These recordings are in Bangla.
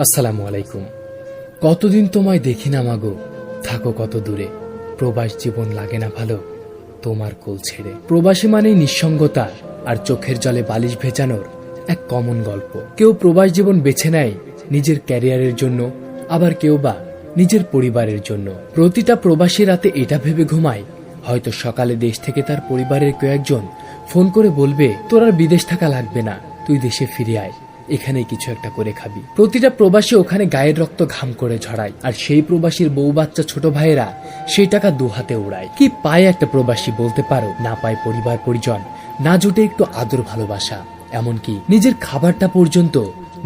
আসসালামু আলাইকুম। কতদিন তোমায় দেখি না মাগো, থাকো কত দূরে। প্রবাস জীবন লাগে না ভালো তোমার কোল ছেড়ে। প্রবাসী মানেই নিঃসঙ্গতা আর চোখের জলে বালিশ ভেজানোর এক কমন গল্প। কেউ প্রবাস জীবন বেছে নেয় নিজের ক্যারিয়ারের জন্য, আবার কেউ বা নিজের পরিবারের জন্য। প্রতিটা প্রবাসী রাতে এটা ভেবে ঘুমায়, হয়তো সকালে দেশ থেকে তার পরিবারের কেউ একজন ফোন করে বলবে, তোর আর বিদেশ থাকা লাগবে না, তুই দেশে ফিরে আয়, এখানে কিছু একটা করে খাবি। প্রতিটা প্রবাসী ওখানে গায়ের রক্ত ঘাম করে ঝরায়, আর সেই প্রবাসীর বউ বাচ্চা ছোট ভাইয়েরা সেই টাকা দুহাতে উড়ায়। কি পায় একটা প্রবাসী বলতে পারো? না পায় পরিবার পরিজন, না জুটে একটু আদর ভালোবাসা, এমনকি নিজের খাবারটা পর্যন্ত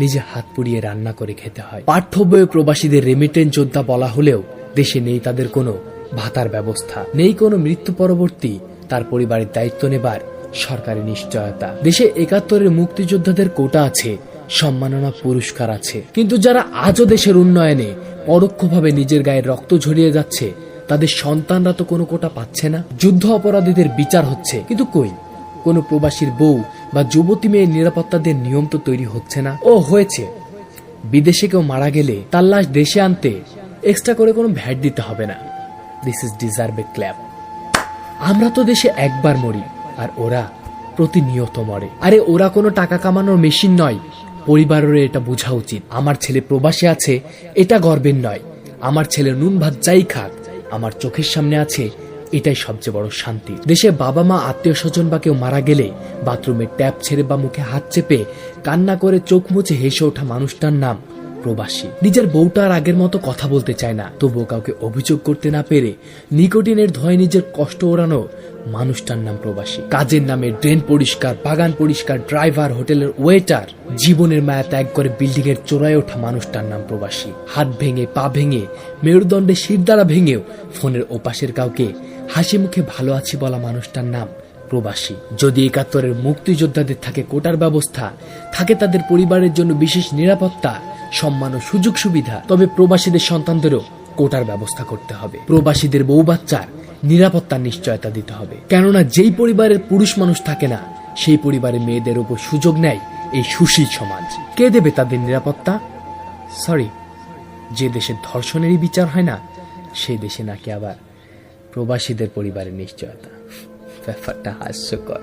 নিজে হাত পুড়িয়ে রান্না করে খেতে হয়। পাঠ্য বইয়ে প্রবাসীদের রেমিটেন্স যোদ্ধা বলা হলেও দেশে নেই তাদের কোনো ভাতার ব্যবস্থা, নেই কোনো মৃত্যু পরবর্তী তার পরিবারের দায়িত্ব নেবার সরকারি নিশ্চয়তা। দেশে ৭১-এর মুক্তিযোদ্ধাদের কোটা আছে, সম্মাননা পুরস্কার আছে, কিন্তু যারা আজও দেশের উন্নয়নে পরোক্ষভাবে নিজের গায়ে রক্ত ঝরিয়ে যাচ্ছে, তাদের সন্তানরা তো কোনো কোটা পাচ্ছে না। যুদ্ধ অপরাধীদের বিচার হচ্ছে, কিন্তু কই কোনো প্রবাসীর বউ বা যুবতী মেয়ের নিরাপত্তাদের নিয়ম তো তৈরি হচ্ছে না। ও হয়েছে, বিদেশে কেউ মারা গেলে তার লাশ দেশে আনতে এক্সট্রা করে কোনো ভ্যাট দিতে হবে না। This is deserve A clap. আমরা তো দেশে একবার মরি, আর ওরা প্রতিনিয়ত মরে। আরে ওরা কোনো টাকা কামানোর মেশিন নয়। পরিবারের এটা বোঝা উচিত। আমার ছেলে প্রবাসে আছে, এটা গর্বের নয়। আমার ছেলে নুন ভাত যাই খাক, আমার চোখের সামনে আছে, এটাই সবচেয়ে বড় শান্তি। দেশে বাবা মা আত্মীয় স্বজন বা কেউ মারা গেলে বাথরুমে ট্যাপ ছেড়ে বা মুখে হাত চেপে কান্না করে চোখ মুছে হেসে ওঠা মানুষটার নাম প্রবাসী। নিজের বউটা আর আগের মতো কথা বলতে চায় না, তবুও কাউকে অভিযোগ করতে না পেরে নিকোটিনের ধোঁয়ায় নিজের কষ্ট ওড়ানো মানুষটার নাম প্রবাসী। কাজের নামে ড্রেন পরিষ্কার, বাগান পরিষ্কার, ড্রাইভার, হোটেলের ওয়েটার, জীবনের মায়া ত্যাগ করে বিল্ডিং এর চোরায় ওঠা মানুষটার নাম প্রবাসী। হাত ভেঙে, পা ভেঙে, মেরুদণ্ডে শিরদাঁড়া ভেঙেও ফোনের ওপাশের কাউকে হাসি মুখে ভালো আছি বলা মানুষটার নাম প্রবাসী। যদি ৭১-এর মুক্তিযোদ্ধাদের থাকে কোটার ব্যবস্থা, থাকে তাদের পরিবারের জন্য বিশেষ নিরাপত্তা, সম্মান ও সুযোগ সুবিধা, তবে প্রবাসীদের সন্তানদেরও কোটার ব্যবস্থা করতে হবে। প্রবাসীদের বউ বাচ্চার নিরাপত্তার নিশ্চয়তা দিতে হবে। কেননা যেই পরিবারের পুরুষ মানুষ থাকে না, সেই পরিবারের মেয়েদের উপর সুযোগ নেয় এই সুশীল সমাজ। কে দেবে তাদের নিরাপত্তা? সরি, যে দেশে ধর্ষণেরই বিচার হয় না, সেই দেশে নাকি আবার প্রবাসীদের পরিবারের নিশ্চয়তা। ব্যাপারটা হাস্যকর।